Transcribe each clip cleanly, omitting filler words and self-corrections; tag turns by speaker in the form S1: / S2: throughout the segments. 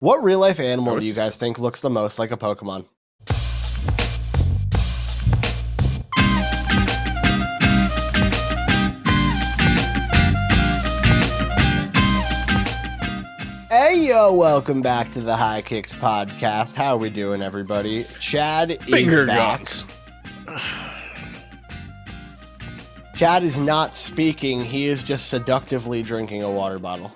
S1: What real life animal
S2: What
S1: do you
S2: you
S1: guys think looks the most like a Pokemon? Hey yo, welcome back to the High Kicks podcast. How are we doing, everybody? Chad is
S2: Finger
S1: back.
S2: guns.
S1: Chad is not speaking. He is just seductively drinking a water bottle.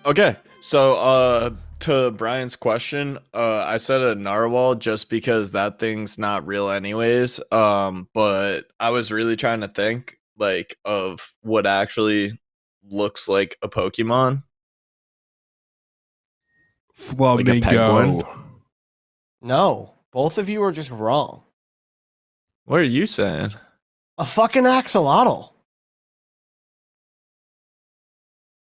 S2: Okay, so to Brian's question, I said a narwhal just because that thing's not real anyways. But I was really trying to think like of what actually looks like a Pokemon.
S3: Flamingo.
S2: Like a penguin?
S1: No, both of you are just wrong.
S2: What are you saying?
S1: A fucking axolotl.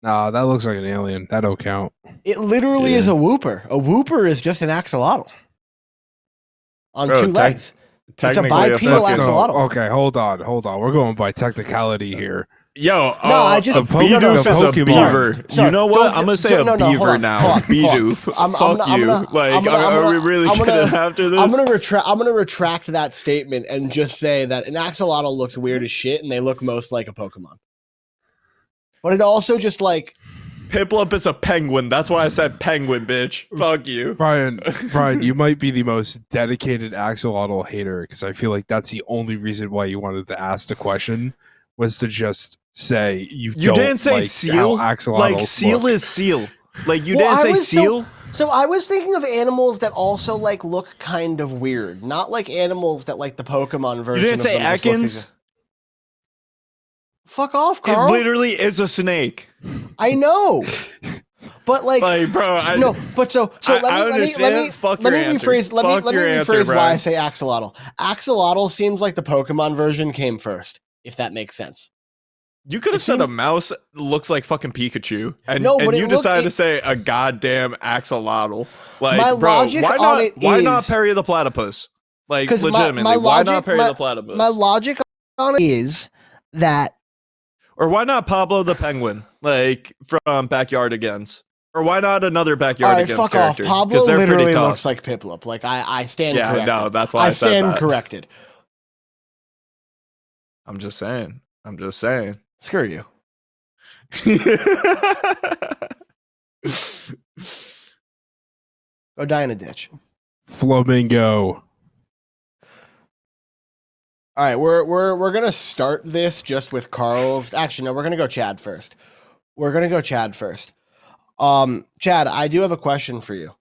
S3: Nah, that looks like an alien. That don't count.
S1: It literally is
S2: Yeah.
S1: a whooper. A whooper is just an axolotl on
S2: Bro,
S1: two legs. It's a
S2: Technically
S1: bipedal
S2: fucking-
S1: axolotl.
S3: Okay, hold on. We're going by technicality here.
S2: Yo,
S1: No, I just-
S2: a Bidoof
S3: no,
S2: is a
S3: Pokemon.
S2: beaver.
S1: Sorry,
S2: You know
S1: don't
S2: what?
S1: get-
S2: I'm gonna say
S1: don't-
S2: a
S1: no, hold
S2: beaver
S1: on,
S2: now.
S1: hold on, hold on.
S2: Bidoof.
S1: I'm
S2: Fuck
S1: gonna-
S2: you.
S1: I'm
S2: Like,
S1: gonna-
S2: are we really
S1: I'm
S2: gonna
S1: gonna-
S2: after this?
S1: I'm gonna retract that statement and just say that an axolotl looks weird as shit, and they look most like a Pokemon. But it also just like
S2: Piplup is a penguin. That's why I said penguin, bitch. Fuck you.
S3: Brian, you might be the most dedicated axolotl hater because I feel like that's the only reason why you wanted to ask the question was to just say you
S2: You
S3: don't
S2: didn't say
S3: like
S2: seal.
S3: how axolotls
S2: Like seal
S3: look.
S2: is seal. Like you
S1: Well, I
S2: didn't say
S1: was so-
S2: seal.
S1: So I was thinking of animals that also like look kind of weird, not like animals that like the Pokemon
S2: You
S1: version.
S2: didn't
S1: of
S2: say
S1: them just look
S2: Ekans.
S1: exa- Fuck off,
S2: It
S1: Carl.
S2: literally is a snake.
S1: I know, but like,
S2: Like, bro,
S1: no. But so
S2: I
S1: let me
S2: understand. Fuck
S1: let
S2: your
S1: me
S2: answer.
S1: rephrase. Let
S2: Fuck
S1: me
S2: your answer,
S1: rephrase why I
S2: Brian.
S1: say axolotl. Axolotl seems like the Pokemon version came first, if that makes sense.
S2: You could have
S1: It
S2: said a
S1: seems-
S2: mouse looks like fucking Pikachu, and,
S1: No,
S2: and
S1: but it
S2: you
S1: looked-
S2: decided
S1: it-
S2: to say a goddamn axolotl. Like,
S1: My
S2: bro,
S1: logic
S2: why
S1: on
S2: not?
S1: it
S2: Why not
S1: is-
S2: Perry the Platypus? Like,
S1: 'Cause my
S2: legitimately, why
S1: logic-
S2: not Perry
S1: my-
S2: the Platypus?
S1: My logic on it is that
S2: Or why not Pablo the Penguin, like from Backyard Against? Or why not another
S1: all
S2: Backyard
S1: right,
S2: Against
S1: fuck
S2: character?
S1: off. Pablo
S2: 'Cause they're
S1: literally
S2: pretty tough.
S1: looks like Piplup. Like I stand
S2: Yeah,
S1: corrected.
S2: no, that's why I said
S1: stand
S2: that.
S1: corrected.
S2: I'm just saying. I'm just saying.
S1: Screw you. Go die in a ditch.
S3: Flamingo.
S1: All right, we're gonna start this just with Carl's. Actually, no, we're gonna go Chad first. Chad, I do have a question for you.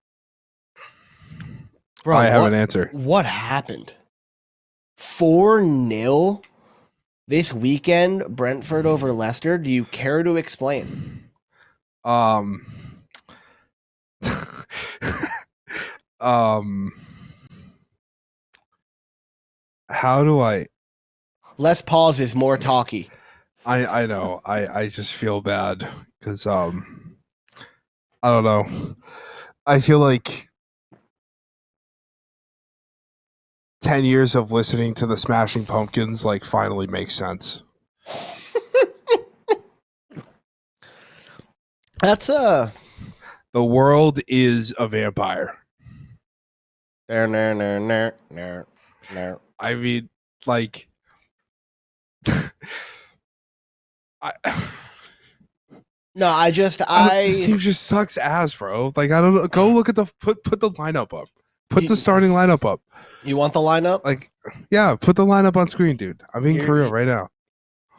S1: Bro,
S3: I have an answer.
S1: What happened? 4-0 this weekend, Brentford over Leicester. Do you care to explain?
S3: Um, how do I?
S1: Less pauses, more talky.
S3: I know. I just feel bad because I don't know. I feel like 10 years of listening to the Smashing Pumpkins like finally makes sense.
S1: That's
S3: The world is a vampire.
S1: no.
S3: I mean, like,
S1: No,
S3: this team just sucks ass, bro. Like, I don't know. Go look at put the lineup up. Put the starting lineup up.
S1: You want the lineup?
S3: Like, yeah, put the lineup on screen, dude. I'm being
S1: Here-
S3: for real right now.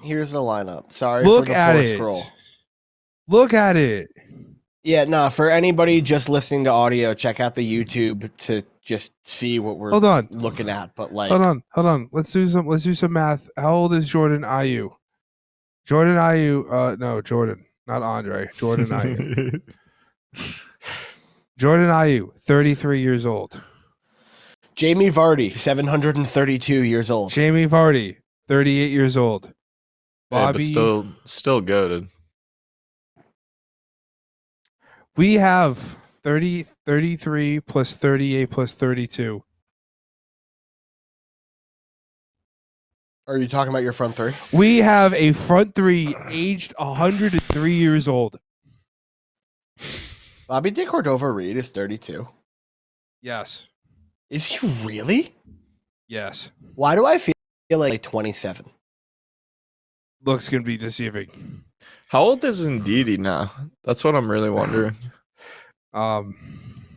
S1: Here's the lineup. Sorry
S3: Look
S1: for the
S3: at
S1: poor
S3: it.
S1: scroll.
S3: Look at it.
S1: Yeah, no, for anybody just listening to audio, check out the YouTube to just see what we're
S3: Hold on.
S1: looking at. But like,
S3: Hold on. Let's do some math. How old is Jordan Ayew? Jordan, not Andre. Jordan Ayew. Jordan Ayew, 33 years old.
S1: Jamie Vardy, 732 years old.
S3: Jamie Vardy, 38 years old.
S2: Yeah, but
S3: Bobby,
S2: still goated.
S3: we have 33 plus 38 plus 32.
S1: Are you talking about your front three?
S3: We have a front three aged 103 years old.
S1: Bobby De Cordova-Reid is 32.
S3: Yes.
S1: Is he really?
S3: Yes.
S1: Why do I feel like 27?
S3: Looks going to be deceiving.
S2: How old is Ndidi now? That's what I'm really wondering.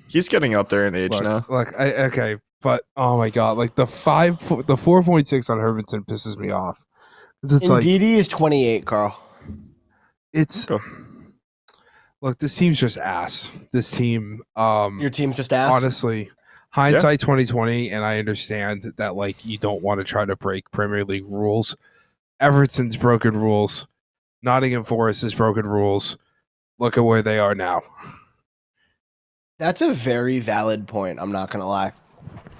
S2: He's getting up there in age now.
S3: Okay, but oh my god, like the 4.6 on Hermanson pisses me off. It's
S1: Ndidi is 28, Carl.
S3: It's
S2: Okay.
S3: Look, this team's just ass. This team,
S1: Your team's just ass.
S3: honestly, hindsight 2020, and I understand that like you don't want to try to break Premier League rules. Everton's broken rules. Nottingham Forest has broken rules. Look at where they are now.
S1: That's a very valid point. I'm not gonna lie.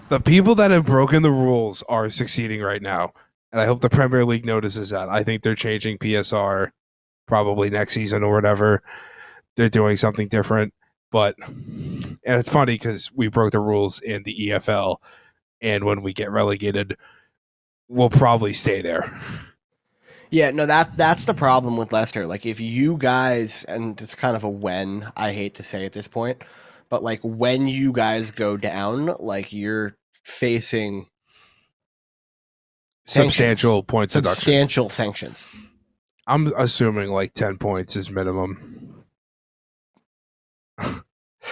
S3: The people that have broken the rules are succeeding right now, and I hope the Premier League notices that. I think they're changing PSR probably next season or whatever. They're doing something different, and it's funny because we broke the rules in the EFL, and when we get relegated, we'll probably stay there.
S1: Yeah, no, that's the problem with Leicester. Like, if you guys, and it's kind of a when, I hate to say at this point, but like when you guys go down, like you're facing
S3: Substantial points deduction.
S1: substantial sanctions.
S3: I'm assuming like 10 points is minimum.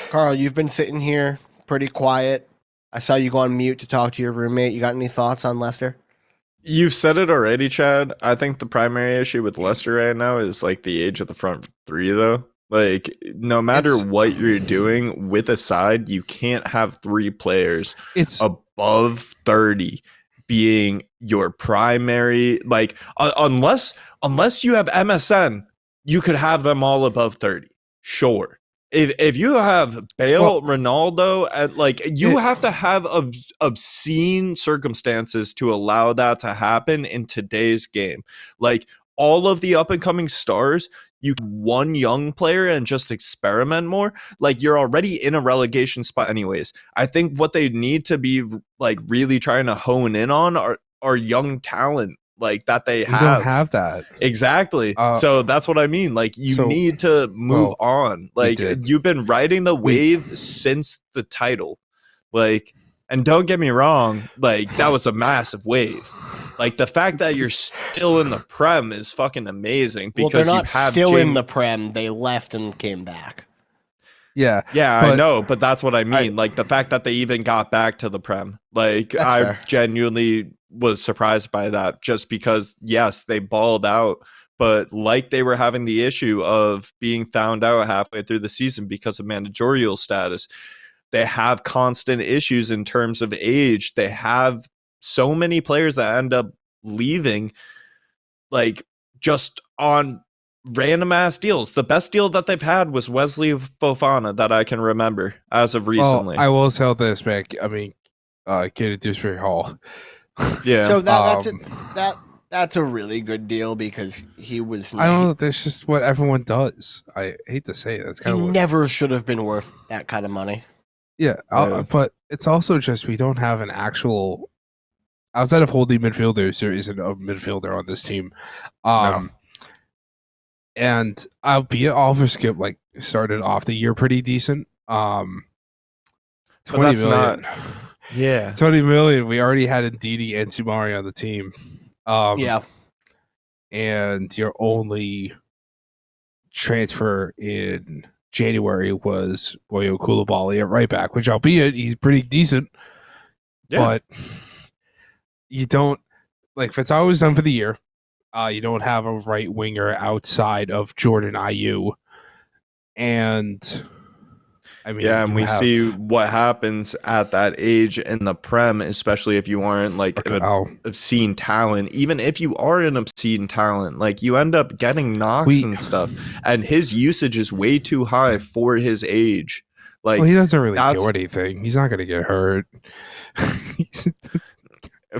S1: Carl, you've been sitting here pretty quiet. I saw you go on mute to talk to your roommate. You got any thoughts on Leicester?
S2: You've said it already, Chad. I think the primary issue with Leicester right now is like the age of the front three, though. Like, no matter what you're doing with a side, you can't have three players above 30 being your primary. Like, unless you have MSN, you could have them all above 30. Sure. If you have Bale, Ronaldo, and like you have to have obscene circumstances to allow that to happen in today's game. Like all of the up and coming stars, you one young player and just experiment more. Like you're already in a relegation spot anyways. I think what they need to be like really trying to hone in on are young talent. Like that they have.
S3: We don't have that.
S2: Exactly. So that's what I mean. Like you need to move on. Like you've been riding the wave since the title. Like, and don't get me wrong, like that was a massive wave. Like the fact that you're still in the Prem is fucking amazing because
S1: they're not still in the Prem. They left and came back.
S3: Yeah.
S2: I know, but that's what I mean. Like the fact that they even got back to the Prem. Like I genuinely was surprised by that just because, yes, they balled out, but like they were having the issue of being found out halfway through the season because of managerial status. They have constant issues in terms of age. They have so many players that end up leaving like just on random ass deals. The best deal that they've had was Wesley Fofana that I can remember as of recently.
S3: I will tell this, man. I mean, kid at Dewsbury Hall.
S2: Yeah.
S1: So that's a really good deal because he was.
S3: I don't know. That's just what everyone does. I hate to say it. That's kind of
S1: never should have been worth that kind of money.
S3: Yeah, but it's also just we don't have an actual outside of holding midfielders. There isn't a midfielder on this team.
S2: No.
S3: And albeit Oliver Skip like started off the year pretty decent. 20 million.
S2: Yeah.
S3: 20 million. We already had Ndidi and Sumari on the team. And your only transfer in January was Boyo Koulibaly at right back, which albeit he's pretty decent. Yeah. But you don't like Fitzgerald was done for the year. You don't have a right winger outside of Jordan Ayew. And I mean,
S2: and we see what happens at that age in the Prem, especially if you aren't like an obscene talent. Even if you are an obscene talent, like you end up getting knocks and stuff. And his usage is way too high for his age. Like
S3: he doesn't really do anything. He's not going to get hurt.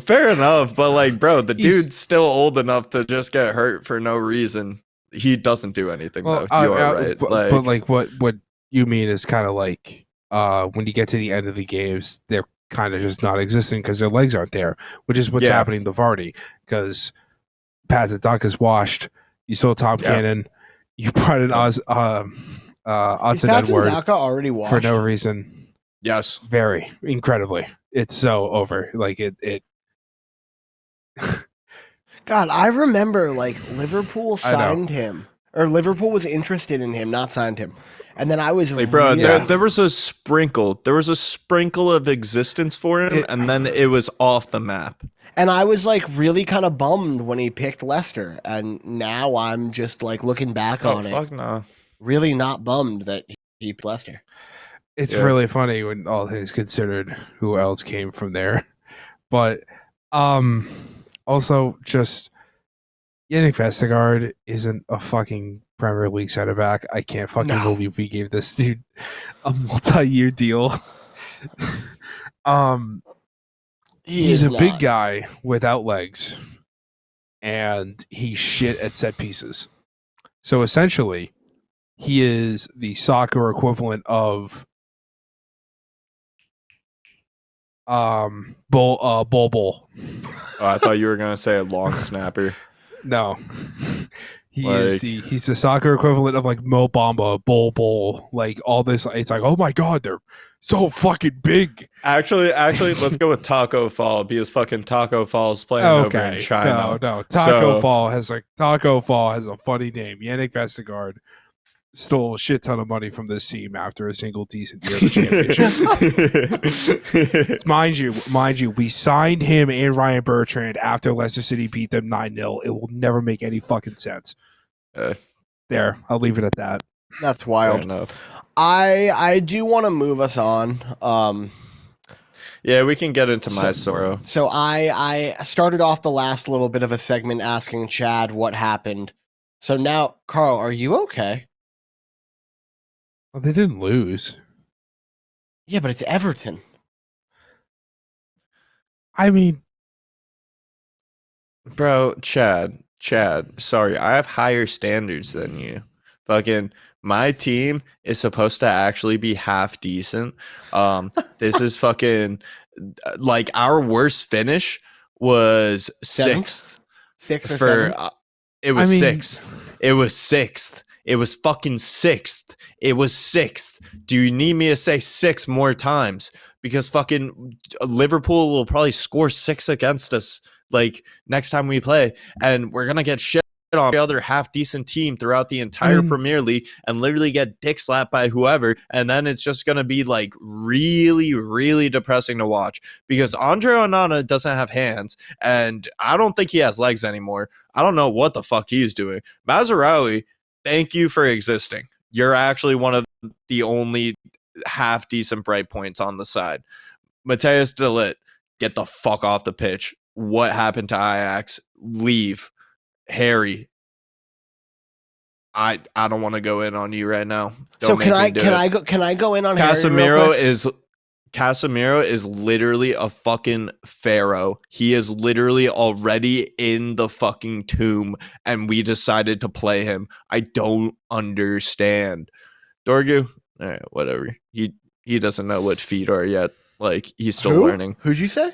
S2: Fair enough, but like, bro, the dude's still old enough to just get hurt for no reason. He doesn't do anything though. You are right.
S3: But like what you mean is kind of like when you get to the end of the games, they're kind of just not existing because their legs aren't there, which is what's happening to Vardy because Pat the Duck is washed. You saw Tom Cannon. You brought in
S1: Is
S3: odds and
S1: Patson
S3: Edward
S1: Daka already washed?
S3: for no reason.
S2: Yes.
S3: Very incredibly. It's so over. Like it
S1: God, I remember like Liverpool
S3: I know.
S1: signed him, or Liverpool was interested in him, not signed him, and then I was
S2: Like, bro,
S1: really-
S2: there was a sprinkle. There was a sprinkle of existence for him, and then it was off the map.
S1: and I was like really kind of bummed when he picked Leicester, and now I'm just like looking back on it,
S2: Fuck no.
S1: really not bummed that he picked Leicester.
S3: It's
S2: Yeah.
S3: really funny when all things considered who else came from there. But also just Yannick Vestergaard isn't a fucking Premier League center back. I can't fucking
S1: No.
S3: believe we gave this dude a multi-year deal. He's
S1: is
S3: a big
S1: not.
S3: guy without legs, and he's shit at set pieces. So essentially, he is the soccer equivalent of Bull.
S2: Oh, I thought you were gonna say a long snapper.
S3: No,
S2: Like-
S3: he's the soccer equivalent of like Mo Bamba, Bull, like all this. It's like, oh my god, they're so fucking big.
S2: Actually, let's go with Taco Fall because fucking Taco Fall's playing over in China.
S3: No, Taco
S2: So-
S3: Fall has a funny name. Yannick Vestergaard stole a shit ton of money from this team after a single decent year of the championship. Mind you, we signed him and Ryan Bertrand after Leicester City beat them 9-0. It will never make any fucking sense. There, I'll leave it at that.
S1: That's
S2: Fair
S1: wild.
S2: enough.
S1: I do want to move us on.
S2: Yeah, we can get into my sorrow.
S1: So I started off the last little bit of a segment asking Chad what happened. So now, Carl, are you okay?
S3: Well, they didn't lose.
S1: Yeah, but it's Everton.
S3: I mean,
S2: Bro, Chad, sorry, I have higher standards than you. Fucking my team is supposed to actually be half decent. This is fucking like our worst finish was
S1: Seventh?
S2: sixth.
S1: 6 or
S2: For
S1: 7?
S2: it was
S3: I mean-
S2: sixth. It was sixth. It was fucking sixth. It was sixth. Do you need me to say 6 more times? Because fucking Liverpool will probably score 6 against us like next time we play, and we're gonna get shit on every other half decent team throughout the entire Premier League and literally get dick slapped by whoever, and then it's just gonna be like really, really depressing to watch because Andre Onana doesn't have hands, and I don't think he has legs anymore. I don't know what the fuck he's doing. Mazraoui, thank you for existing. You're actually one of the only half decent bright points on the side. Mateus de Ligt, get the fuck off the pitch. What happened to Ajax? Leave. Harry, I don't want to go in on you right now.
S1: So
S2: Don't make me do it.
S1: can I go in on Harry real quick?
S2: Casemiro is literally a fucking pharaoh. He is literally already in the fucking tomb, and we decided to play him. I don't understand. Dorgu, all right, whatever. He doesn't know what feet are yet. Like he's still
S1: Who?
S2: learning.
S1: Who'd you say?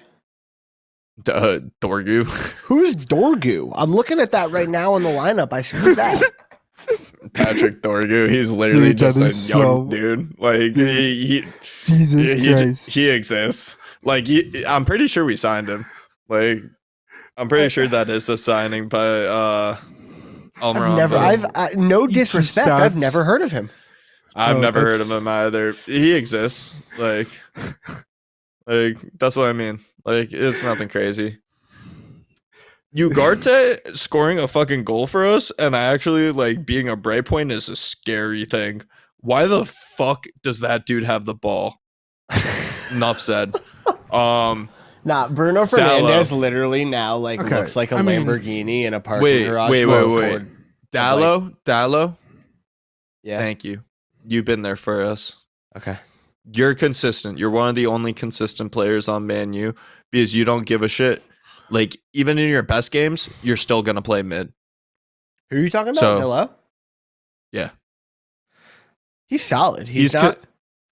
S2: Dorgu.
S1: Who's Dorgu? I'm looking at that right now in the lineup. I see who's that.
S2: Patrick Dorgu. He's literally
S3: Dude, that
S2: just a
S3: is
S2: young
S3: so-
S2: dude. Like
S3: Jesus
S2: he exists. I'm pretty sure we signed him. Like I'm pretty sure that is a signing by Almiron.
S1: No
S3: He just
S1: disrespect. I've
S3: sounds-
S1: never heard of him.
S2: I've
S3: Oh,
S2: never heard of
S3: that's-
S2: him either. He exists. Like that's what I mean. Like it's nothing crazy. Ugarte scoring a fucking goal for us and actually like being a bright point is a scary thing. Why the fuck does that dude have the ball? Enough said.
S1: Nah, Bruno Fernandez literally now like
S3: Okay,
S1: looks like a
S3: I mean-
S1: Lamborghini in a parking
S2: Wait.
S1: garage. full of
S2: Wait.
S1: Ford.
S2: Dallo.
S1: Yeah.
S2: Thank you. You've been there for us.
S1: Okay.
S2: You're consistent. You're one of the only consistent players on Man U because you don't give a shit. Like even in your best games, you're still gonna play mid.
S1: Who are you talking about?
S2: So-
S1: Hello?
S2: Yeah.
S1: He's solid. He's not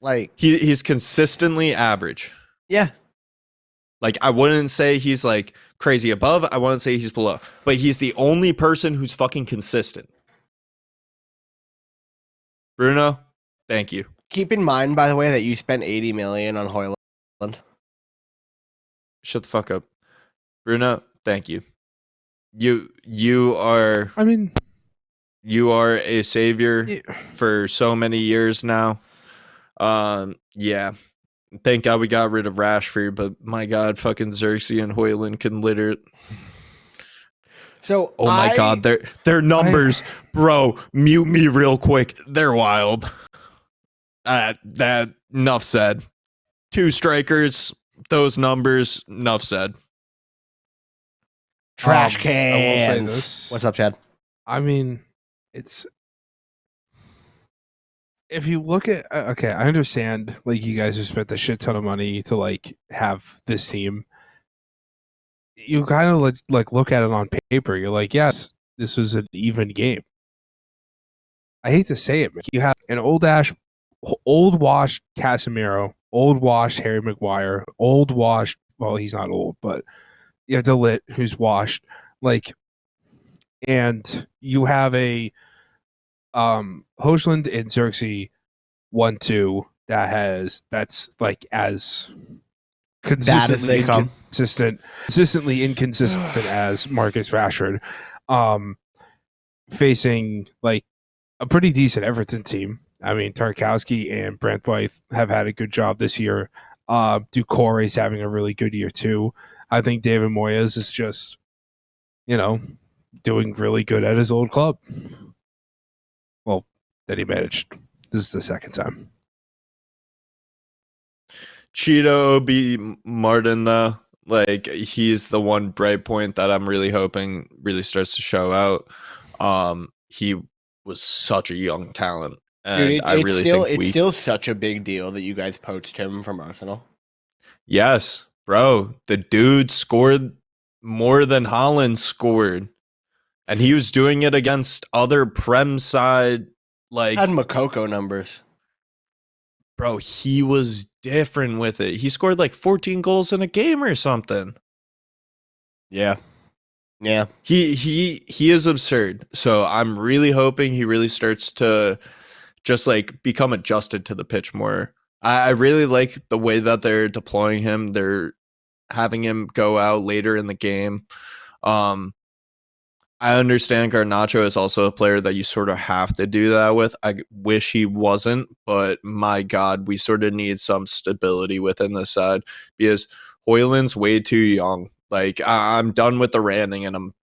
S1: like
S2: he's consistently average.
S1: yeah.
S2: Like I wouldn't say he's like crazy above. I wouldn't say he's below. But he's the only person who's fucking consistent. Bruno, Thank you.
S1: Keep in mind, by the way, that you spent 80 million on Højlund.
S2: Shut the fuck up. Bruno, thank you. You are
S3: I mean,
S2: you are a savior
S3: yeah.
S2: for so many years now. Yeah. Thank God we got rid of Rashford, but my God, fucking Xerxes and Højlund can litter it.
S1: So,
S2: Oh my God, their numbers, bro. Mute me real quick. They're wild. That enough said. 2 strikers, those numbers, enough said.
S1: trash
S3: I will
S1: cans.
S3: say this.
S1: What's up, Chad?
S3: I mean, it's if you look at okay, I understand like you guys have spent a shit ton of money to like have this team. You kind of like look at it on paper. You're like, yes, this was an even game. I hate to say it, man. You have an old washed Casemiro, old washed Harry Maguire, old washed. Well, he's not old, but you have Delit, who's washed. Like, and you have a Højlund and Xerxes 1-2 that's like as
S1: Bad as they come.
S3: consistently inconsistent as Marcus Rashford, facing like a pretty decent Everton team. I mean, Tarkowski and Brandtweith have had a good job this year. Doucouré's having a really good year too. I think David Moyes is just, doing really good at his old club. Well, that he managed. This is the second time.
S2: Cheeto Obi Martin, though, like he's the one bright point that I'm really hoping really starts to show out. He was such a young talent, and
S1: Dude,
S2: I really think
S1: it's still such a big deal that you guys poached him from Arsenal.
S2: Yes, bro, the dude scored more than Haaland scored, and he was doing it against other Prem side. Like,
S1: Had Makoko numbers.
S2: Bro, he was different with it. He scored like 14 goals in a game or something.
S1: Yeah. Yeah.
S2: He is absurd. So I'm really hoping he really starts to just like become adjusted to the pitch more. I really like the way that they're deploying him. They're having him go out later in the game. I understand Garnacho is also a player that you sort of have to do that with. I wish he wasn't, but my God, we sort of need some stability within the side because Højlund's way too young. Like, I'm done with the ranting, and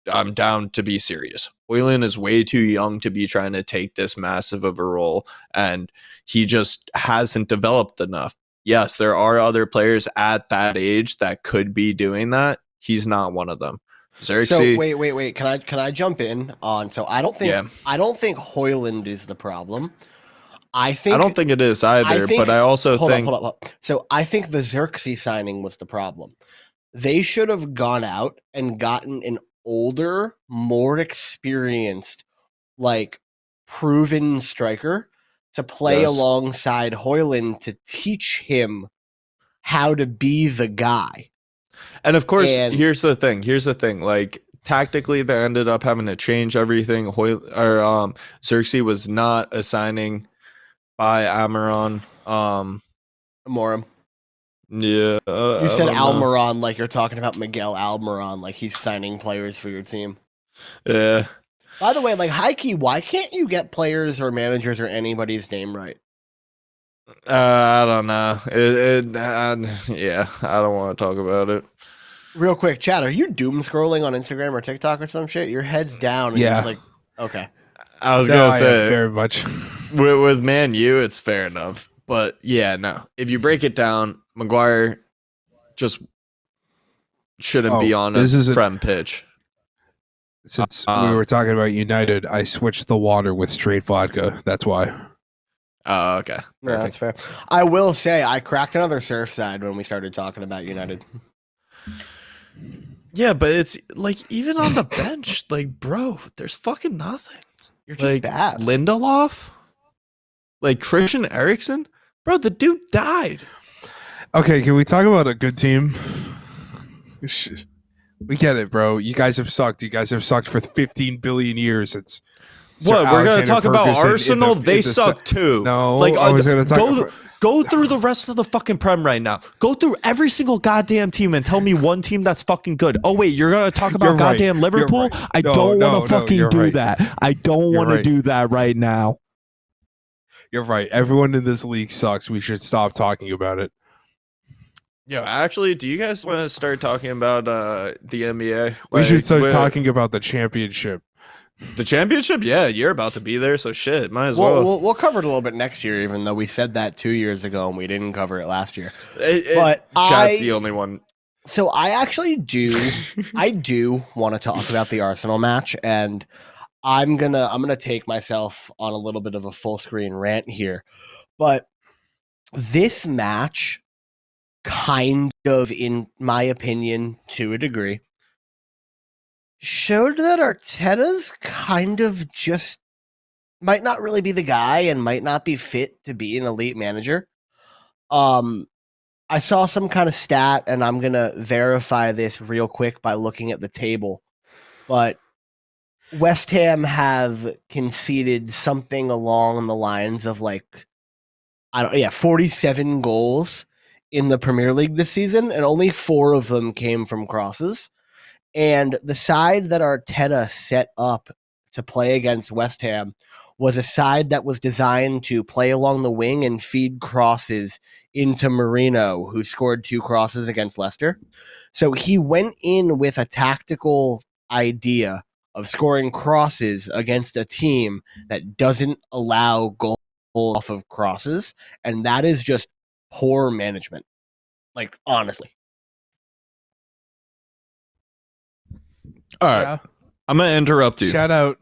S2: I'm down to be serious. Højlund is way too young to be trying to take this massive of a role, and he just hasn't developed enough. Yes, there are other players at that age that could be doing that. He's not one of them. Xerxes.
S1: So wait. Can I jump in on? So I don't think Højlund is the problem. I don't
S2: think it is either. But I also think
S1: hold up. So I think the Xerxes signing was the problem. They should have gone out and gotten an older, more experienced, like proven striker to play alongside Højlund to teach him how to be the guy.
S2: And of course, here's the thing. Like, tactically, they ended up having to change everything. Xerxes was not a signing by Almiron.
S1: Amorim.
S2: Yeah.
S1: You said Almiron like you're talking about Miguel Almiron, like he's signing players for your team.
S2: Yeah.
S1: By the way, like, high key, why can't you get players or managers or anybody's name right?
S2: I don't know. Yeah, I don't want to talk about it.
S1: Real quick, Chad, are you doom scrolling on Instagram or TikTok or some shit? Your head's down. And
S3: Yeah.
S1: like, okay.
S2: I was gonna say
S3: very much
S2: with Man U, it's fair enough. But yeah, no. If you break it down, Maguire just shouldn't be on a Prem pitch.
S3: Since we were talking about United, I switched the water with straight vodka. That's why.
S2: Oh, okay.
S1: Yeah, that's fair. I will say I cracked another Surfside when we started talking about United.
S2: Yeah, but it's like even on the bench, like, bro, there's fucking nothing.
S1: You're just bad.
S2: Lindelof? Like Christian Eriksen? Bro, the dude died.
S3: Okay, can we talk about a good team? We get it, bro. You guys have sucked. You guys have sucked for 15 billion years. Sir
S2: What, we're gonna
S3: Alexander
S2: talk about
S3: Ferguson
S2: Arsenal?
S3: in
S2: They
S3: the
S2: suck too.
S3: No,
S2: Like,
S3: I was going to talk about.
S2: go through the rest of the fucking Prem right now. Go through every single goddamn team and tell me one team that's fucking good. Oh wait, you're gonna talk about
S3: You're right.
S2: goddamn Liverpool?
S3: You're right.
S2: I
S3: No,
S2: don't
S3: no,
S2: want to
S3: no,
S2: fucking
S3: you're
S2: do
S3: right.
S2: that. I don't
S3: You're
S2: want to
S3: right.
S2: do that right now.
S3: You're right. Everyone in this league sucks. We should stop talking about it.
S2: Yo, actually, do you guys want to start talking about the NBA?
S3: We should
S2: Like,
S3: start talking about the championship.
S2: the championship. Yeah, you're about to be there, so shit, might as
S1: Well,
S2: well.
S1: we'll cover it a little bit next year, even though we said that 2 years ago and we didn't cover it last year. But
S2: Chad's the only one.
S1: So I actually do want to talk about the Arsenal match, and I'm gonna take myself on a little bit of a full screen rant here. But this match kind of, in my opinion, to a degree, showed that Arteta's kind of just might not really be the guy and might not be fit to be an elite manager. I saw some kind of stat, and I'm going to verify this real quick by looking at the table. But West Ham have conceded something along the lines of 47 goals in the Premier League this season, and only 4 of them came from crosses. And the side that Arteta set up to play against West Ham was a side that was designed to play along the wing and feed crosses into Marino, who scored 2 crosses against Leicester. So he went in with a tactical idea of scoring crosses against a team that doesn't allow goals off of crosses, and that is just poor management. Like, honestly.
S2: All right, I'm gonna interrupt you.
S3: Shout out.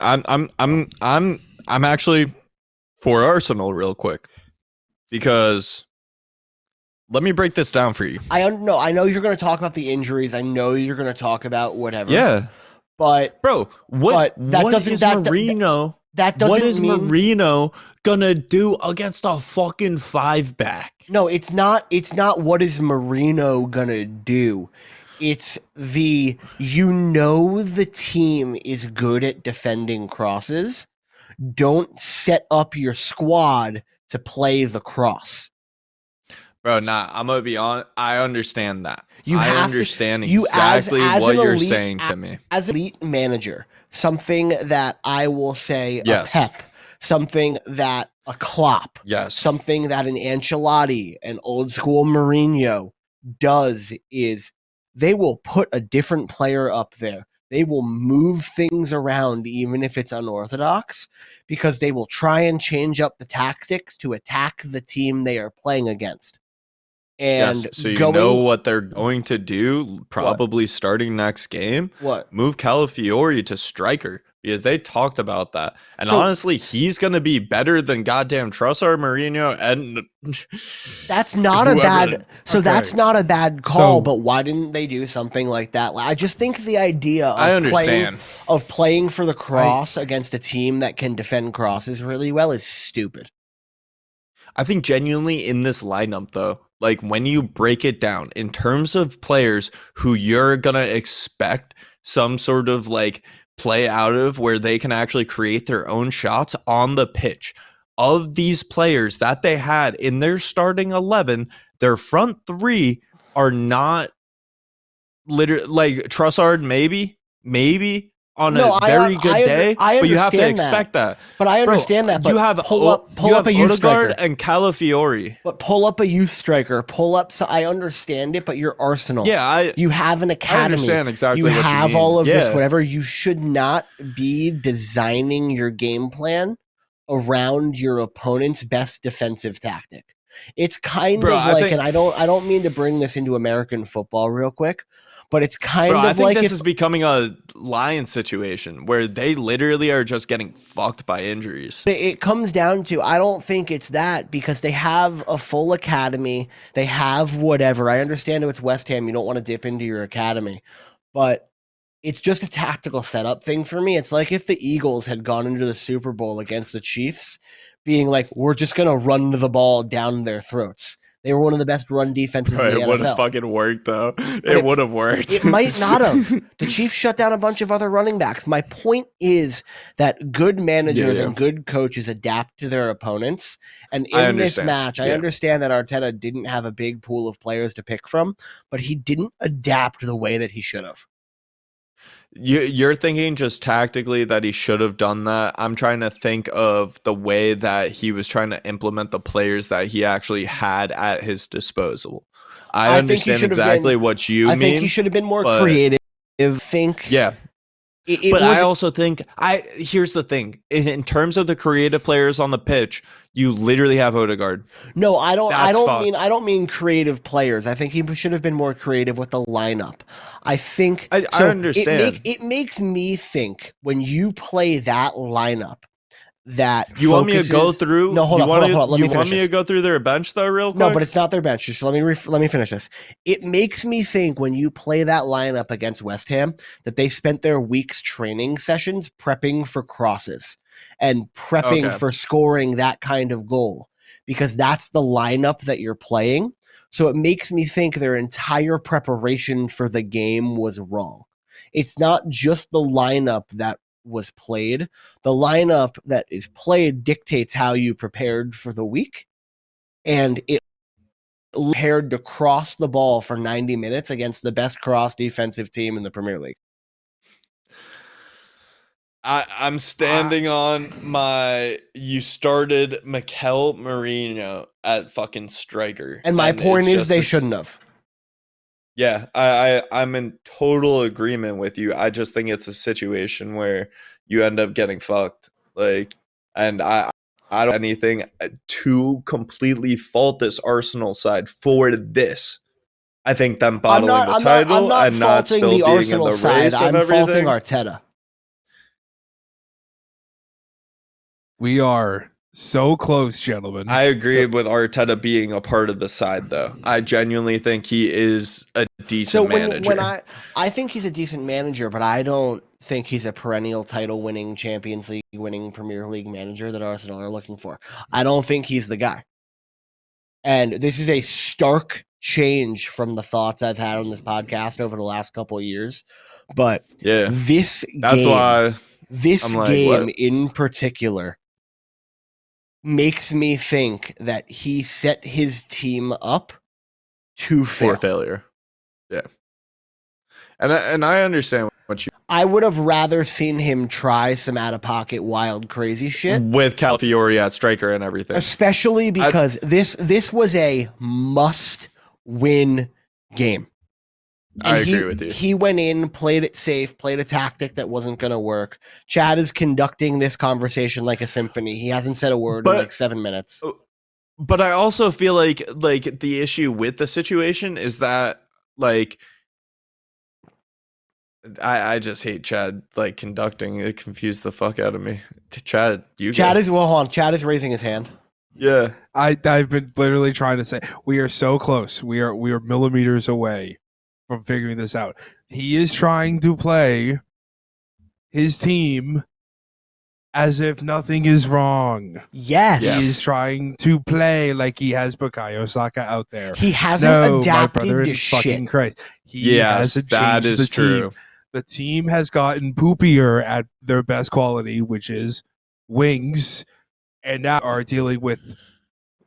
S2: I'm actually for Arsenal real quick, because let me break this down for you.
S1: I know you're going to talk about the injuries. I know you're going to talk about whatever.
S2: Yeah,
S1: but
S2: bro, what is Marino gonna do against a fucking 5-back?
S1: No, it's not what is Marino gonna do. It's the team is good at defending crosses. Don't set up your squad to play the cross.
S2: Bro, I'm gonna be honest. I understand that.
S1: I
S2: understand exactly what you're saying to me.
S1: As an elite manager, something that I will say
S2: Yes.
S1: a Pep, something that a Klopp,
S2: Yes.
S1: something that an Ancelotti, an old school Mourinho does is they will put a different player up there. They will move things around even if it's unorthodox, because they will try and change up the tactics to attack the team they are playing against. And
S2: yes, so you know what they're going to do, probably starting next game?
S1: What?
S2: Move Calafiori to striker, because they talked about that. And honestly, he's going to be better than goddamn Trossard, Mourinho, and
S1: that's not
S2: whoever.
S1: a bad. So that's not a bad call.
S3: So-
S1: but why didn't they do something like that? I just think the idea of
S2: I understand.
S1: playing for the cross against a team that can defend crosses really well is stupid.
S2: I think genuinely in this lineup, though, like when you break it down in terms of players who you're going to expect some sort of like play out of where they can actually create their own shots on the pitch, of these players that they had in their starting 11, their front 3 are not literally like Trossard, maybe on a very good day, but you have to expect that.
S1: But I understand that. But
S2: you have
S1: pull up a youth
S2: Odegaard
S1: striker
S2: and Calafiori.
S1: But pull up a youth striker. Pull up. So I understand it, but you're Arsenal.
S2: Yeah,
S1: you have an academy.
S2: I understand exactly what you
S1: have
S2: mean.
S1: all of this. Whatever. You should not be designing your game plan around your opponent's best defensive tactic. It's kind of like, and I don't mean to bring this into American football real quick, but it's kind of like,
S2: I think this is becoming a Lions situation where they literally are just getting fucked by injuries.
S1: It comes down to, I don't think it's that, because they have a full academy. They have whatever. I understand it's West Ham. You don't want to dip into your academy, but it's just a tactical setup thing for me. It's like if the Eagles had gone into the Super Bowl against the Chiefs, being like, we're just going to run the ball down their throats. They were one of the best run defenses
S2: Bro,
S1: in the
S2: it would have
S1: NFL.
S2: fucking worked though. It would have worked.
S1: It might not have. The Chiefs shut down a bunch of other running backs. My point is that good managers and good coaches adapt to their opponents. And in this match, I understand that Arteta didn't have a big pool of players to pick from, but he didn't adapt the way that he should have.
S2: You're thinking just tactically that he should have done that. I'm trying to think of the way that he was trying to implement the players that he actually had at his disposal. I understand exactly what you mean.
S1: I think he should have been more creative.
S2: Yeah. I also think here's the thing. In terms of the creative players on the pitch, you literally have Odegaard.
S1: No, I don't mean creative players. I think he should have been more creative with the lineup. I think
S2: I understand.
S1: It makes me think when you play that lineup that
S2: you want me to go through.
S1: No, hold on. Let me finish.
S2: You want me to go through their bench though, real quick?
S1: No, but it's not their bench. Just let me finish this. It makes me think when you play that lineup against West Ham that they spent their week's training sessions prepping for crosses and prepping for scoring that kind of goal because that's the lineup that you're playing. So it makes me think their entire preparation for the game was wrong. It's not just the lineup that was played. The lineup that is played dictates how you prepared for the week, and it prepared to cross the ball for 90 minutes against the best cross defensive team in the Premier League.
S2: I'm standing on my. You started Mikel Merino at fucking striker,
S1: and my point is they shouldn't have.
S2: Yeah, I'm in total agreement with you. I just think it's a situation where you end up getting fucked. And I don't anything to completely fault this Arsenal side for this. I think them bottling the title and not still being Arsenal in the race and everything.
S1: I'm faulting Arteta.
S3: We are so close, gentlemen.
S2: I agree with Arteta being a part of the side, though. I genuinely think he is a decent manager.
S1: I think he's a decent manager, but I don't think he's a perennial title-winning, Champions League-winning, Premier League manager that Arsenal are looking for. I don't think he's the guy. And this is a stark change from the thoughts I've had on this podcast over the last couple of years. But this game in particular makes me think that he set his team up to fail.
S2: For failure. Yeah. And I understand what you...
S1: I would have rather seen him try some out-of-pocket, wild, crazy shit.
S2: With Calafiori at striker and everything.
S1: Especially because this was a must-win game. And
S2: I agree with you.
S1: He went in, played it safe, played a tactic that wasn't going to work. Chad is conducting this conversation like a symphony. He hasn't said a word in like 7 minutes.
S2: But I also feel like the issue with the situation is that I just hate Chad conducting. It confused the fuck out of me. Chad is raising his hand. Yeah.
S3: I've been literally trying to say we are so close. We are millimeters away from figuring this out. He is trying to play his team as if nothing is wrong.
S1: Yes.
S3: He is trying to play like he has Bukayo Saka out there.
S1: He hasn't adapted
S3: my brother
S1: to
S3: in fucking
S1: shit.
S3: Christ. He hasn't changed the team. The team has gotten poopier at their best quality, which is wings, and now are dealing with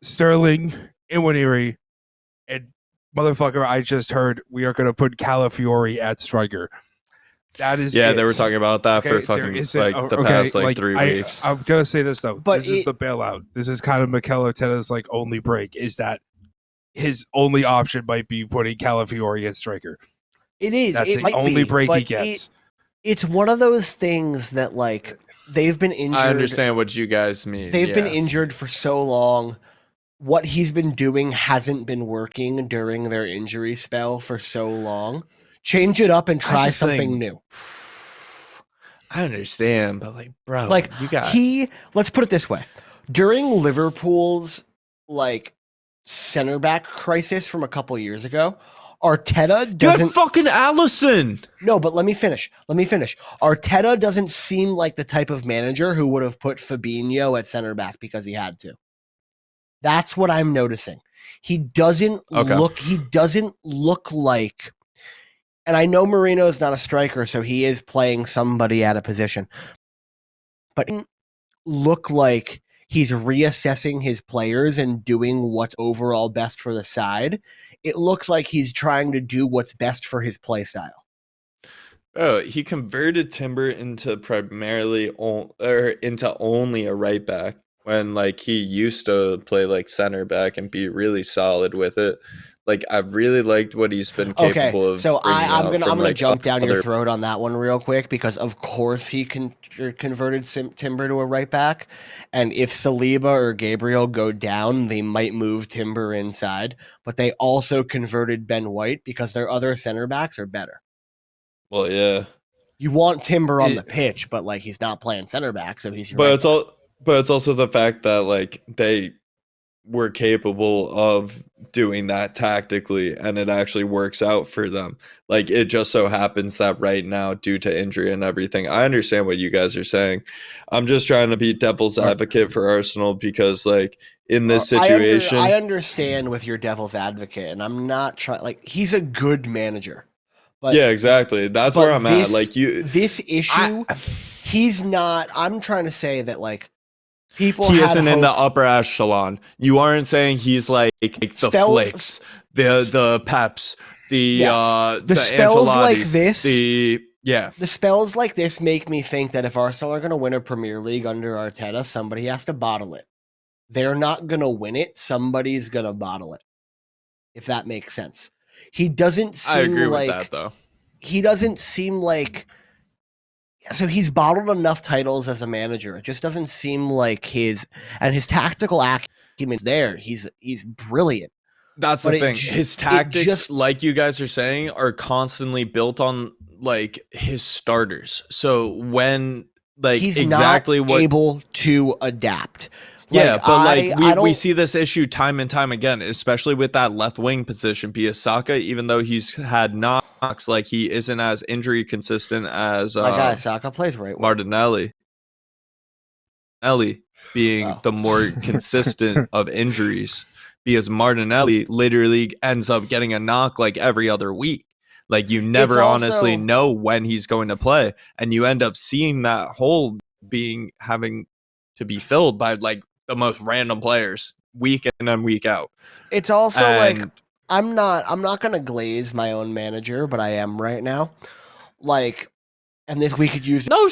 S3: Sterling, Iwaniri, and motherfucker, I just heard we are going to put Calafiori at striker. That is
S2: they were talking about that for fucking the past 3 weeks.
S3: I'm going to say this though. But this is the bailout. This is kind of Mikel Arteta's only break is that his only option might be putting Calafiori at striker.
S1: It is.
S3: That's the only break he gets.
S1: It's one of those things that they've been injured.
S2: I understand what you guys mean.
S1: They've been injured for so long. What he's been doing hasn't been working during their injury spell for so long. Change it up and try something new.
S2: I understand, but bro, you got
S1: let's put it this way. During Liverpool's center back crisis from a couple years ago, Arteta doesn't...
S2: You had fucking Allison!
S1: No, but let me finish. Arteta doesn't seem like the type of manager who would have put Fabinho at center back because he had to. That's what I'm noticing. He doesn't look like, and I know Marino is not a striker, so he is playing somebody at a position, but he look like he's reassessing his players and doing what's overall best for the side. It looks like he's trying to do what's best for his play style.
S2: Oh, he converted Timber into into only a right back when like he used to play like center back and be really solid with it. Like I really liked what he's been capable of.
S1: So I'm gonna
S2: like,
S1: jump down your throat on that one real quick because of course he converted Timber to a right back, and if Saliba or Gabriel go down, they might move Timber inside. But they also converted Ben White because their other center backs are better.
S2: Well, yeah.
S1: You want Timber on the pitch, but like he's not playing center back, so he's.
S2: But it's also the fact that like they were capable of doing that tactically, and it actually works out for them. Like it just so happens that right now, due to injury and everything, I understand what you guys are saying. I'm just trying to be devil's advocate for Arsenal because, like, in this situation,
S1: I understand with your devil's advocate, and I'm not trying. Like he's a good manager. But,
S2: yeah, exactly. That's where I'm at. Like
S1: this issue, he's not. I'm trying to say that like people.
S2: He isn't in the upper echelon. You aren't saying he's like the Flicks, the Peps, the spells
S1: like this.
S2: The
S1: spells like this make me think that if Arsenal are going to win a Premier League under Arteta, somebody has to bottle it. They're not going to win it. Somebody's going to bottle it. If that makes sense. He doesn't seem
S2: I agree
S1: like,
S2: with that, though.
S1: He doesn't seem like... So he's bottled enough titles as a manager. It just doesn't seem like his tactical acumen's there. He's brilliant.
S2: That's the thing. His tactics, like you guys are saying, are constantly built on like his starters. So when like
S1: he's
S2: exactly
S1: not able to adapt.
S2: Yeah, but we see this issue time and time again, especially with that left wing position. Saka, even though he's had knocks, like he isn't as injury consistent as
S1: my guy Saka plays right wing.
S2: Martinelli. Being the more consistent of injuries, because Martinelli literally ends up getting a knock like every other week. Like you never honestly know when he's going to play, and you end up seeing that hole having to be filled by like the most random players week in and week out.
S1: It's also like I'm not gonna glaze my own manager, but I am right now. Like, and this we could use.
S2: No,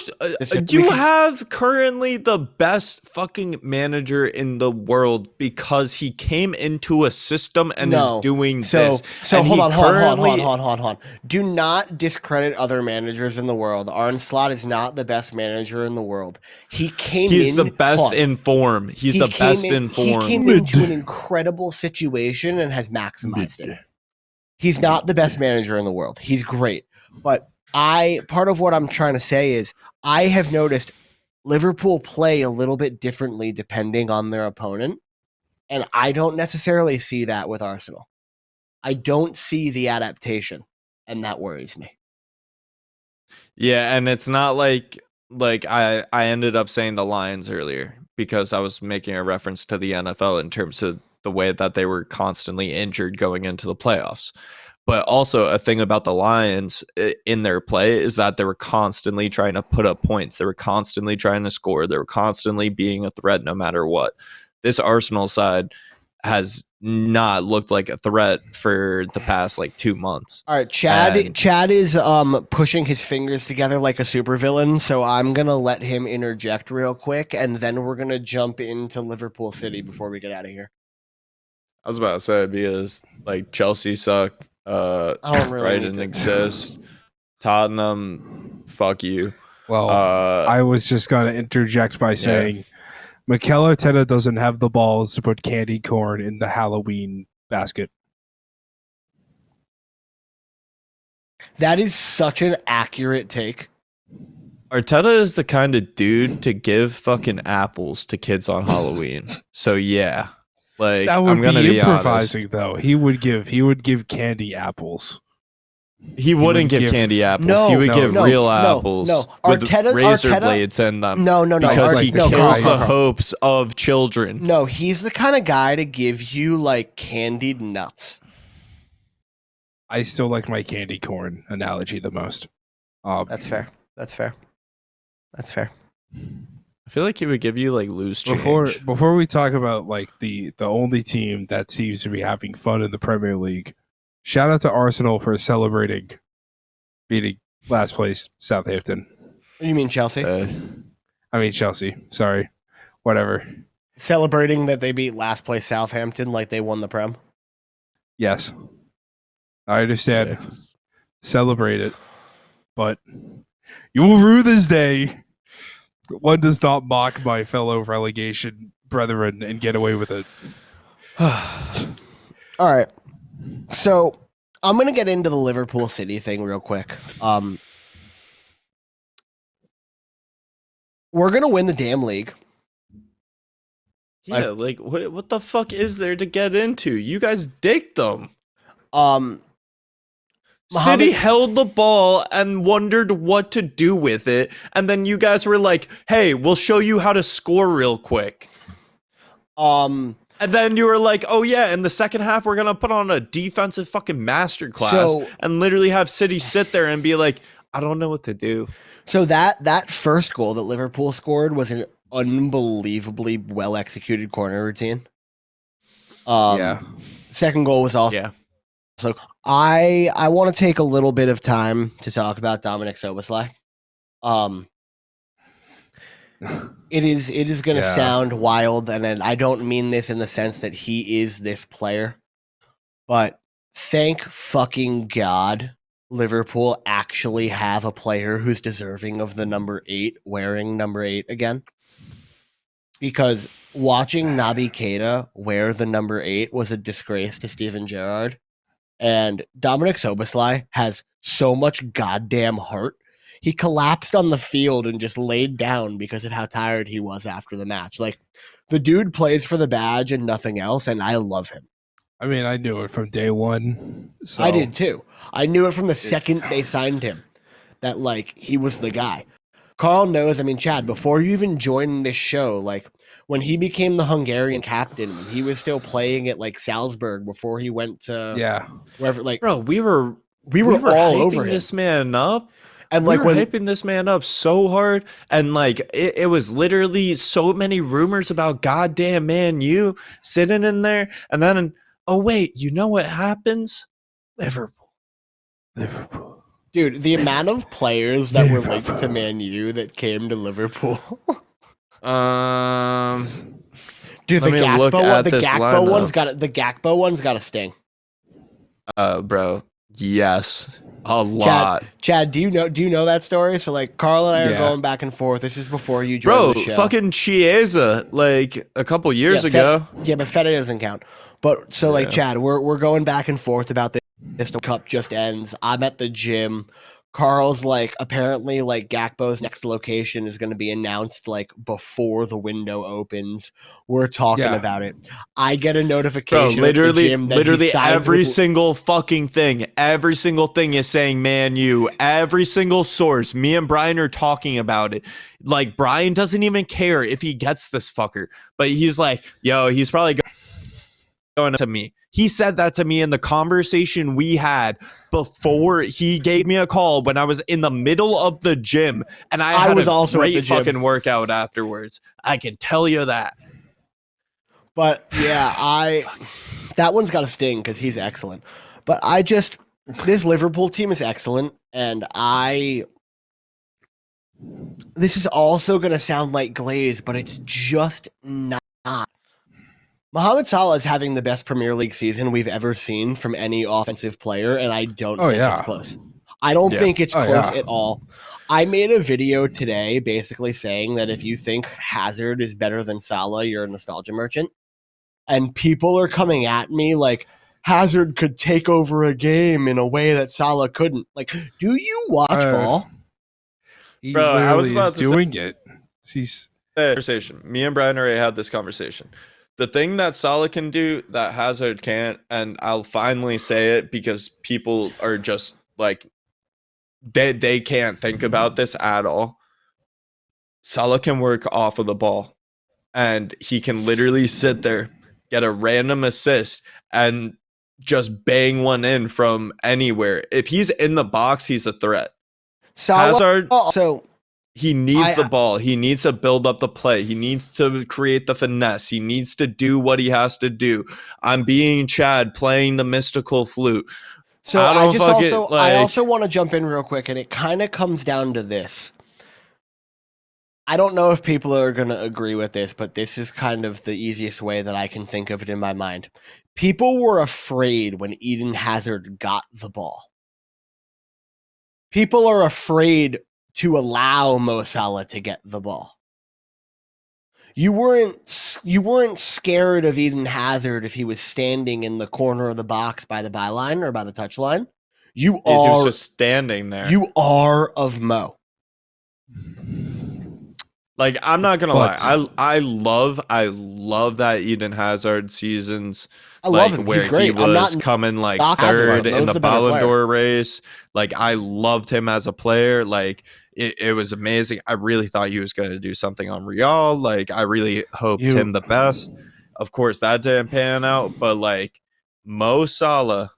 S2: you have currently the best fucking manager in the world because he came into a system and is doing this.
S1: So hold on. Do not discredit other managers in the world. Arne Slot is not the best manager in the world. He's
S2: the best in form. He's the best in form.
S1: He came into an incredible situation and has maximized it. He's not the best manager in the world. He's great, but part of what I'm trying to say is I have noticed Liverpool play a little bit differently depending on their opponent, and I don't necessarily see that with Arsenal. I don't see the adaptation, and that worries me.
S2: Yeah, and it's not like I ended up saying the Lions earlier because I was making a reference to the NFL in terms of the way that they were constantly injured going into the playoffs. But also a thing about the Lions in their play is that they were constantly trying to put up points. They were constantly trying to score. They were constantly being a threat no matter what. This Arsenal side has not looked like a threat for the past like 2 months.
S1: All right, Chad is pushing his fingers together like a supervillain, so I'm going to let him interject real quick, and then we're going to jump into Liverpool City before we get out of here.
S2: I was about to say, because like Chelsea suck. Brighton exist. Tottenham, fuck you.
S3: Well, I was just going to interject by saying Mikel Arteta doesn't have the balls to put candy corn in the Halloween basket.
S1: That is such an accurate take.
S2: Arteta is the kind of dude to give fucking apples to kids on Halloween. So yeah. Like
S3: that would
S2: I'm gonna
S3: be
S2: be
S3: improvising
S2: honest.
S3: though. He would give candy apples.
S2: He wouldn't give candy apples. He would give real apples with razor blades in them.
S1: No.
S2: Because he kills the
S1: Carl.
S2: hopes of children.
S1: No, he's the kind of guy to give you like candied nuts.
S3: I still like my candy corn analogy the most.
S1: That's fair.
S2: I feel like he would give you like loose change.
S3: Before we talk about like the only team that seems to be having fun in the Premier League, shout out to Arsenal for celebrating beating last place Southampton.
S1: You mean Chelsea?
S3: I mean Chelsea. Sorry. Whatever.
S1: Celebrating that they beat last place Southampton like they won the Prem?
S3: Yes. I understand.
S2: Yeah.
S3: Celebrate it. But you will rue this day. One does not mock my fellow relegation brethren and get away with it.
S1: All right. So I'm going to get into the Liverpool City thing real quick. We're going to win the damn league.
S2: Yeah, like what the fuck is there to get into? You guys dicked them. City held the ball and wondered what to do with it, and then you guys were like, "Hey, we'll show you how to score real quick." And then you were like, "Oh yeah, in the second half we're gonna put on a defensive fucking masterclass and literally have City sit there and be like, I don't know what to do."
S1: So that first goal that Liverpool scored was an unbelievably well executed corner routine. Second goal was also. Yeah. So I want to take a little bit of time to talk about Dominic Szoboszlai. It is going to sound wild, and I don't mean this in the sense that he is this player, but thank fucking God Liverpool actually have a player who's deserving of the number 8 wearing number 8 again. Because watching Naby Keita wear the number 8 was a disgrace to Steven Gerrard. And Dominic Szoboszlai has so much goddamn heart. He collapsed on the field and just laid down because of how tired he was after the match. Like, the dude plays for the badge and nothing else, and I love him.
S3: I mean, I knew it from day one. So.
S1: I did too. I knew it from the second they signed him that, like, he was the guy. Carl knows, I mean, Chad, before you even joined this show, like, when he became the Hungarian captain, when he was still playing at, like, Salzburg before he went to wherever, like,
S2: bro, we were
S1: all over him.
S2: This man up.
S1: And
S2: we
S1: like
S2: were hyping this man up so hard, and like it was literally so many rumors about goddamn Man U sitting in there, and then oh wait, you know what happens? Liverpool.
S1: Dude, the amount of players that were linked to Man U that came to Liverpool. Dude, the Gakpo one's got a sting.
S2: Bro, yes. A lot.
S1: Chad, do you know that story? So like Carl and I are going back and forth. This is before you joined the show.
S2: Fucking Chiesa, like a couple years ago.
S1: But Fede doesn't count. But so like Chad, we're going back and forth about this. This cup just ends. I'm at the gym. Carl's like, apparently like Gakpo's next location is going to be announced like before the window opens. We're talking about it. I get a notification.
S2: Bro, literally every single fucking thing. Every single thing is saying Man U. Every single source. Me and Brian are talking about it. Like Brian doesn't even care if he gets this fucker, but he's like, yo, he's probably going to me. He said that to me in the conversation we had before he gave me a call when I was in the middle of the gym, and I was also great fucking workout afterwards. I can tell you that.
S1: But yeah, that one's got a sting because he's excellent. But this Liverpool team is excellent, and this is also going to sound like glaze, but it's just not. Mohamed Salah is having the best Premier League season we've ever seen from any offensive player, and I don't think it's close. I don't think it's close at all. I made a video today basically saying that if you think Hazard is better than Salah, you're a nostalgia merchant. And people are coming at me like, Hazard could take over a game in a way that Salah couldn't. Like, do you watch ball?
S3: Bro, I was about to doing it.
S2: Conversation. Me and Brian already had this conversation. The thing that Salah can do that Hazard can't, and I'll finally say it because people are just like they can't think about this at all. Salah can work off of the ball, and he can literally sit there, get a random assist, and just bang one in from anywhere. If he's in the box, he's a threat.
S1: Salah
S2: Hazard,
S1: also
S2: he needs the ball. He needs to build up the play. He needs to create the finesse. He needs to do what he has to do. I'm being Chad playing the mystical flute.
S1: So I also want to jump in real quick, and it kind of comes down to this. I don't know if people are going to agree with this, but this is kind of the easiest way that I can think of it in my mind. People were afraid when Eden Hazard got the ball. People are afraid to allow Mo Salah to get the ball. You weren't scared of Eden Hazard if he was standing in the corner of the box by the byline or by the touchline. He was
S2: just standing there.
S1: You are of Mo.
S2: Like, I'm not gonna lie, I love that Eden Hazard seasons.
S1: I love him.
S2: Where
S1: He's great.
S2: He was coming like third in the Ballon d'Or race. Like, I loved him as a player. Like, it was amazing. I really thought he was going to do something on Real. Like, I really hoped him the best. Of course, that didn't pan out. But like, Mo Salah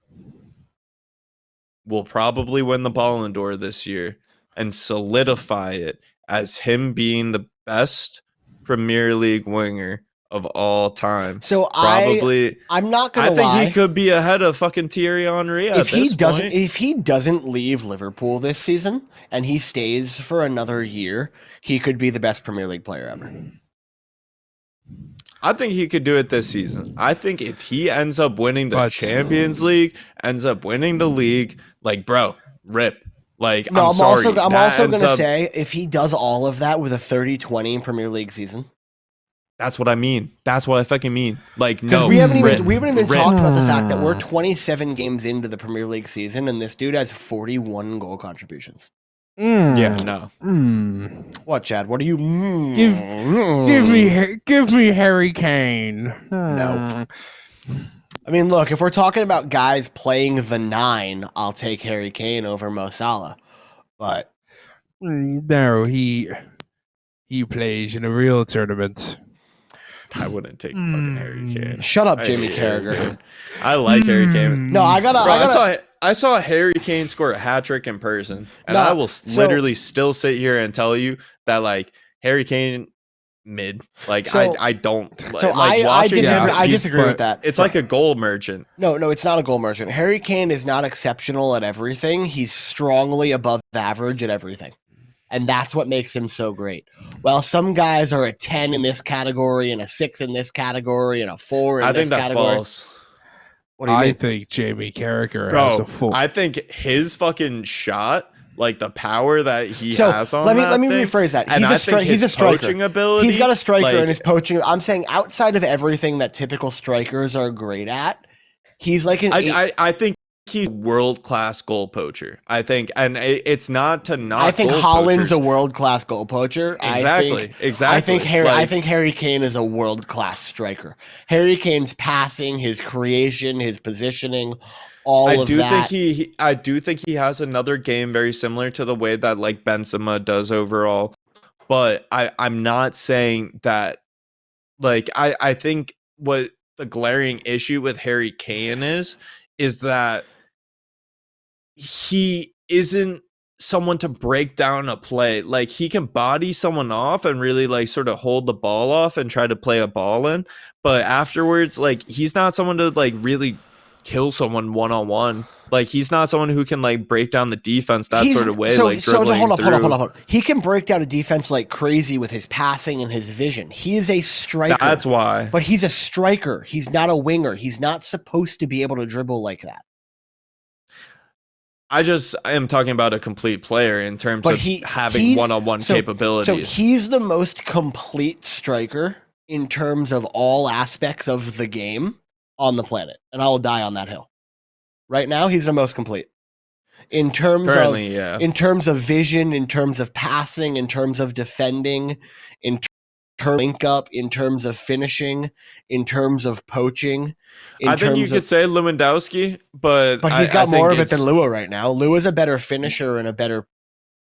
S2: will probably win the Ballon d'Or this year and solidify it as him being the best Premier League winger of all time.
S1: So I'm not gonna lie.
S2: I think he could be ahead of fucking Thierry Henry
S1: if he doesn't leave Liverpool this season and he stays for another year, he could be the best Premier League player ever.
S2: I think he could do it this season. I think if he ends up winning the Champions League, ends up winning the league, like, bro, rip. Like,
S1: no, I'm also going to
S2: up,
S1: say, if he does all of that with a 30-20 Premier League season.
S2: That's what I mean. That's what I fucking mean. Like, no,
S1: we haven't even talked about the fact that we're 27 games into the Premier League season, and this dude has 41 goal contributions.
S2: Yeah, no.
S1: What, Chad? What do you?
S3: Give me Harry Kane.
S1: No. I mean, look, if we're talking about guys playing the 9, I'll take Harry Kane over Mo Salah. But
S3: no, he plays in a real tournament.
S2: I wouldn't take fucking Harry Kane.
S1: Shut up, Jimmy Carragher.
S2: I like Harry Kane.
S1: No,
S2: I saw Harry Kane score a hat trick in person, and I will literally still sit here and tell you that, like, Harry Kane mid. Like, I don't.
S1: So like, I disagree with that.
S2: It's like a goal merchant.
S1: No, it's not a goal merchant. Harry Kane is not exceptional at everything. He's strongly above average at everything. And that's what makes him so great. Well, some guys are a 10 in this category and a 6 in this category and a 4 in this category. I think that's false.
S3: What do you mean? I think Jamie Carragher has a 4.
S2: I think his fucking shot, like the power that he has on
S1: let me rephrase that. He's a striker.
S2: Ability,
S1: he's got a striker in his poaching. I'm saying outside of everything that typical strikers are great at, he's like an
S2: I think he's a world-class goal poacher. I think, and it's not to knock.
S1: I think Haaland's a world-class goal poacher.
S2: Exactly.
S1: I think Harry Kane is a world-class striker. Harry Kane's passing, his creation, his positioning, I
S2: do think he has another game very similar to the way that, like, Benzema does overall. But I'm not saying that. Like, I think what the glaring issue with Harry Kane is that he isn't someone to break down a play. Like, he can body someone off and really, like, sort of hold the ball off and try to play a ball in, but afterwards, like, he's not someone to, like, really kill someone one-on-one. Like, he's not someone who can, like, break down the defense sort of way. Hold
S1: on. He can break down a defense like crazy with his passing and his vision. He is a striker.
S2: That's why.
S1: But he's a striker. He's not a winger. He's not supposed to be able to dribble like that.
S2: I am talking about a complete player in terms of having one-on-one capabilities.
S1: So he's the most complete striker in terms of all aspects of the game on the planet, and I will die on that hill. Right now, he's the most complete in terms of vision, in terms of passing, in terms of defending, in link up, in terms of finishing, in terms of poaching.
S2: I think you could say Lewandowski, but
S1: he's got more of it than Lua right now. Lua's a better finisher and a better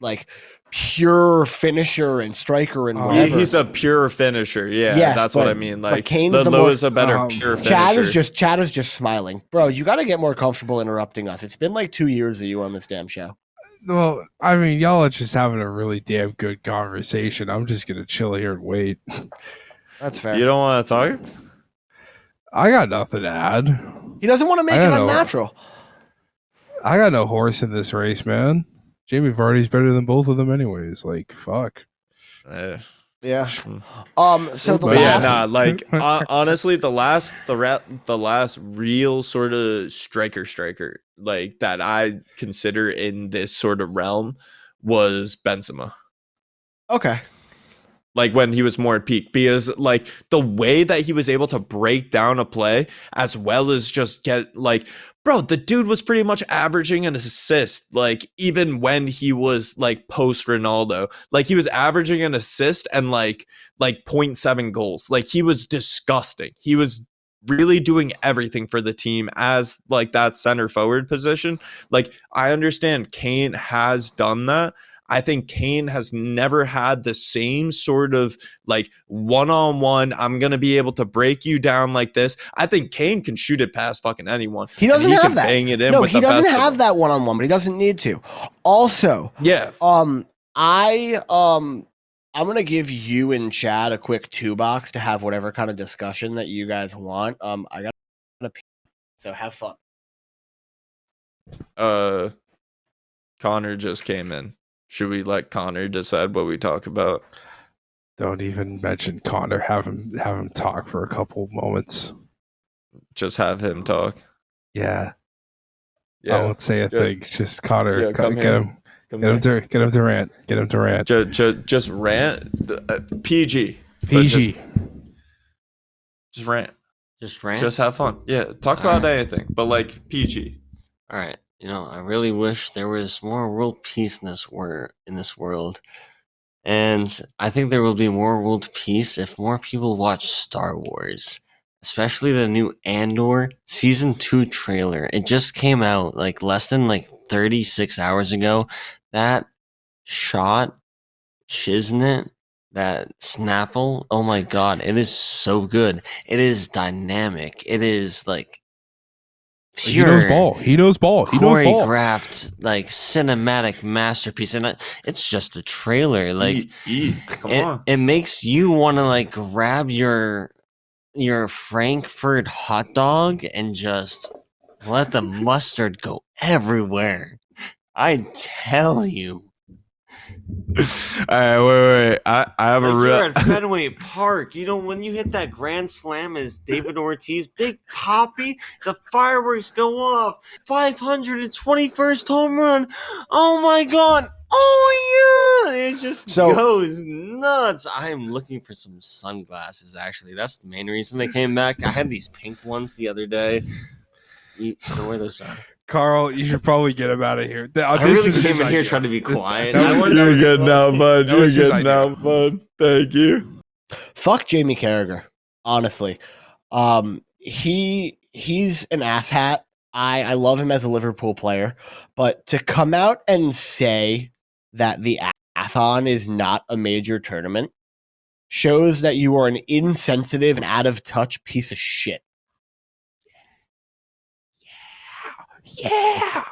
S1: like pure finisher and striker and whatever.
S2: He's a pure finisher. Yeah,
S1: yes,
S2: that's what I mean. Like
S1: Kane's
S2: Lua's a better pure finisher.
S1: Chad is just smiling. Bro, you got to get more comfortable interrupting us. It's been like 2 years of you on this damn show.
S3: Well, I mean, y'all are just having a really damn good conversation. I'm just gonna chill here and wait.
S1: That's fair.
S2: You don't want to talk?
S3: I got nothing to add.
S1: He doesn't want to make it unnatural.
S3: I got no horse in this race, man. Jamie Vardy's better than both of them, anyways. Like, fuck.
S1: Yeah. So the last,
S2: honestly, the last real sort of striker like that I consider in this sort of realm was Benzema.
S1: Okay.
S2: Like when he was more at peak, because like the way that he was able to break down a play as well as just get like, bro, the dude was pretty much averaging an assist. Like even when he was like post Ronaldo, like he was averaging an assist and like 0.7 goals. Like he was disgusting. He was really doing everything for the team as like that center forward position. Like I understand Kane has done that. I think Kane has never had the same sort of like one-on-one, I'm going to be able to break you down like this. I think Kane can shoot it past fucking anyone.
S1: He doesn't have that.
S2: Bang it in
S1: no,
S2: with
S1: he
S2: the
S1: doesn't
S2: best
S1: have that one-on-one, but he doesn't need to. Also,
S2: yeah.
S1: I'm going to give you and Chad a quick 2-box to have whatever kind of discussion that you guys want. I got to pee, so have fun.
S2: Connor just came in. Should we let Connor decide what we talk about?
S3: Don't even mention Connor. Have him talk for a couple moments.
S2: Just have him talk.
S3: Yeah. I won't say a thing. Just Connor.
S2: Yeah,
S3: get him to rant. Get him to rant.
S2: Just rant. PG. Just rant.
S4: Just rant.
S2: Just have fun. Yeah. Talk about anything, but like PG.
S4: All right. I really wish there was more world peace in this world. And I think there will be more world peace if more people watch Star Wars. Especially the new Andor Season 2 trailer. It just came out like less than 36 hours ago. That shot, Shiznit, that Snapple, oh my god, it is so good. It is dynamic. It is like pure,
S3: He knows ball.
S4: Choreographed, cinematic masterpiece, and it's just a trailer.
S2: Come on.
S4: It makes you want to grab your Frankfurt hot dog and just let the mustard go everywhere. I tell you.
S2: All right, wait. I have a real.
S4: You're at Fenway Park. When you hit that grand slam as David Ortiz, big poppy, the fireworks go off. 521st home run. Oh my god. Oh yeah. It just goes nuts. I am looking for some sunglasses, actually. That's the main reason they came back. I had these pink ones the other day. You know where those are?
S3: Carl, you should probably get him out of here.
S4: I really came in here trying to be quiet.
S2: You're good now, bud. You're good now, bud. Thank you.
S1: Fuck Jamie Carragher, honestly. He's an asshat. I love him as a Liverpool player, but to come out and say that the Athon is not a major tournament shows that you are an insensitive and out of touch piece of shit. Yeah.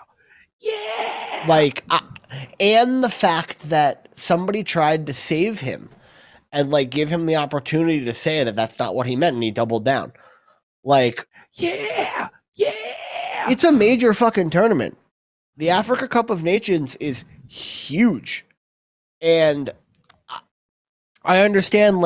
S1: And the fact that somebody tried to save him and give him the opportunity to say that that's not what he meant, and he doubled down. It's a major fucking tournament. The Africa Cup of Nations is huge, and I understand,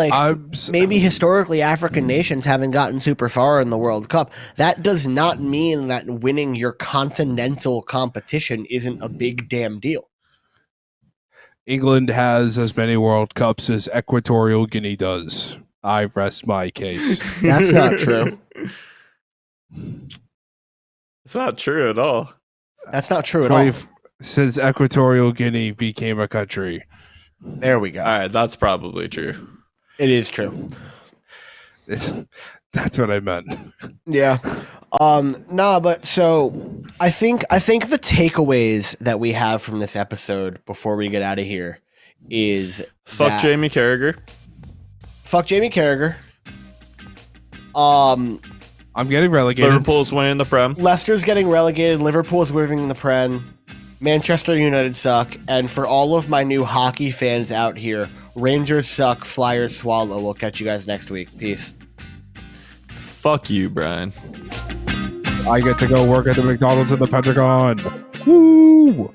S1: maybe historically African nations haven't gotten super far in the World Cup. That does not mean that winning your continental competition isn't a big damn deal.
S3: England has as many World Cups as Equatorial Guinea does. I rest my case.
S1: That's not true.
S2: It's not true at all.
S1: That's not true at all.
S3: Since Equatorial Guinea became a country.
S1: There we go.
S2: All right, that's probably true.
S1: It is true.
S3: That's what I meant.
S1: Yeah. But so I think the takeaways that we have from this episode before we get out of here is
S2: Fuck Jamie Carragher.
S1: Fuck Jamie Carragher.
S3: I'm getting relegated.
S2: Liverpool's winning the Prem.
S1: Leicester's getting relegated. Liverpool's winning the Prem. Manchester United suck. And for all of my new hockey fans out here, Rangers suck. Flyers swallow. We'll catch you guys next week. Peace.
S2: Fuck you, Brian.
S3: I get to go work at the McDonald's in the Pentagon. Woo!